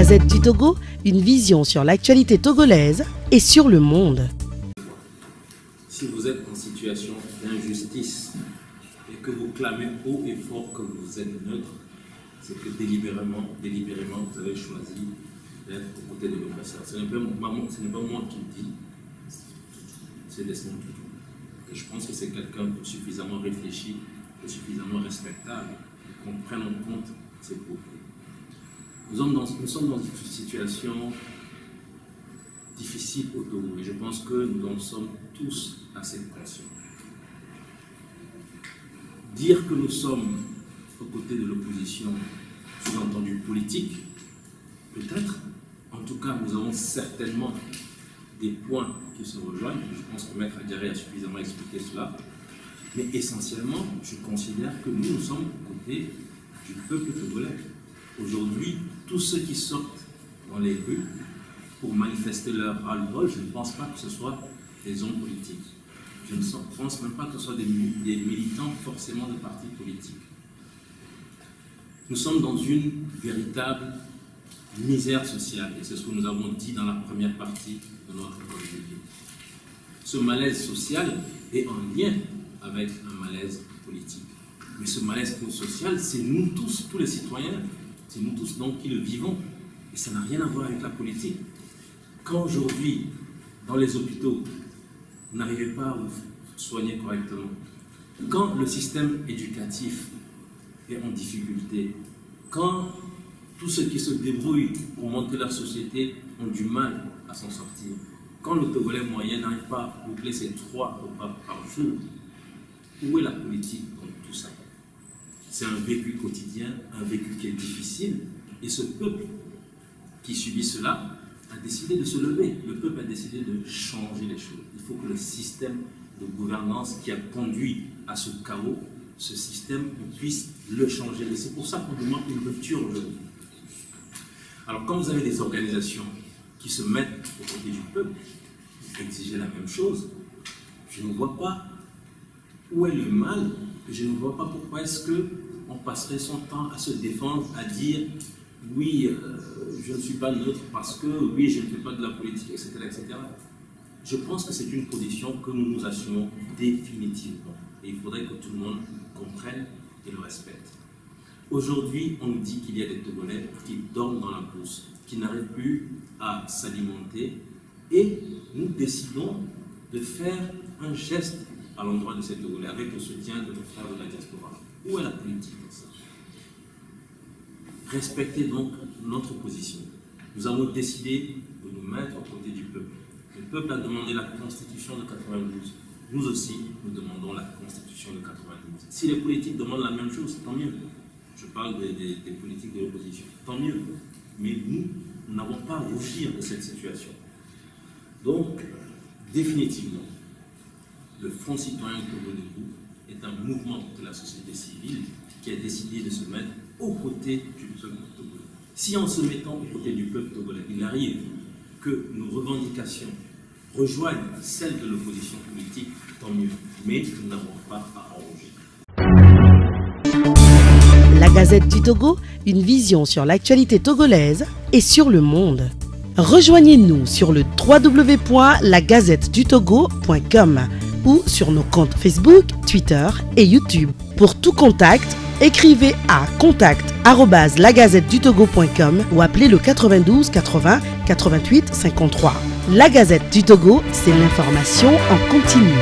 Gazette du Togo, une vision sur l'actualité togolaise et sur le monde. Si vous êtes en situation d'injustice et que vous clamez haut et fort que vous êtes neutre, c'est que délibérément, vous avez choisi d'être aux côtés de l'oppresseur. Ce n'est pas moi qui le dis, c'est Desmond Tutu. Et je pense que c'est quelqu'un de suffisamment réfléchi, de suffisamment respectable, qu'on prenne en compte ses propos. Nous sommes dans une situation difficile au Togo et je pense que nous en sommes tous assez conscients. Dire que nous sommes aux côtés de l'opposition, sous-entendu politique, peut-être, en tout cas nous avons certainement des points qui se rejoignent, je pense que Maître Adjaré a suffisamment expliqué cela, mais essentiellement je considère que nous sommes aux côtés du peuple togolais. Aujourd'hui, tous ceux qui sortent dans les rues pour manifester leur ras-le-bol, je ne pense pas que ce soit des hommes politiques. Je ne pense même pas que ce soit des militants forcément de partis politiques. Nous sommes dans une véritable misère sociale, et c'est ce que nous avons dit dans la première partie de notre vidéo. Ce malaise social est en lien avec un malaise politique. Mais ce malaise social, c'est nous tous les citoyens, c'est nous tous donc qui le vivons. Et ça n'a rien à voir avec la politique. Quand aujourd'hui, dans les hôpitaux, vous n'arrivez pas à vous soigner correctement, quand le système éducatif est en difficulté, quand tous ceux qui se débrouillent pour monter leur société ont du mal à s'en sortir, quand le Togolais moyen n'arrive pas à boucler ses 3 repas par jour, où est la politique dans tout ça? C'est un vécu quotidien, un vécu qui est difficile, et ce peuple qui subit cela a décidé de se lever. Le peuple a décidé de changer les choses. Il faut que le système de gouvernance qui a conduit à ce chaos, ce système, on puisse le changer. Et c'est pour ça qu'on demande une rupture aujourd'hui. Alors quand vous avez des organisations qui se mettent aux côtés du peuple, exiger la même chose, je ne vois pas où est le mal, je ne vois pas pourquoi est-ce qu'on passerait son temps à se défendre, à dire oui, je ne suis pas neutre parce que oui, je ne fais pas de la politique, etc. etc. Je pense que c'est une position que nous nous assumons définitivement. Et il faudrait que tout le monde comprenne et le respecte. Aujourd'hui, on nous dit qu'il y a des Togolais qui dorment dans la bourse, qui n'arrivent plus à s'alimenter, et nous décidons de faire un geste à l'endroit de ces Togolais, avec le soutien de nos frères de la diaspora. Où est la politique dans ça? Respectez donc notre position. Nous avons décidé de nous mettre aux côtés du peuple. Le peuple a demandé la Constitution de 92. Nous aussi, nous demandons la Constitution de 92. Si les politiques demandent la même chose, tant mieux. Je parle des politiques de l'opposition. Tant mieux. Mais nous n'avons pas à rougir de cette situation. Donc, définitivement, le Front citoyen Togo Debout est un mouvement de la société civile qui a décidé de se mettre aux côtés du peuple togolais. Si en se mettant aux côtés du peuple togolais, il arrive que nos revendications rejoignent celles de l'opposition politique, tant mieux. Mais nous n'avons pas à en rougir. La Gazette du Togo, une vision sur l'actualité togolaise et sur le monde. Rejoignez-nous sur le www.lagazettedutogo.com ou sur nos comptes Facebook, Twitter et YouTube. Pour tout contact, écrivez à contact@lagazettedutogo.com ou appelez le 92 80 88 53. La Gazette du Togo, c'est l'information en continu.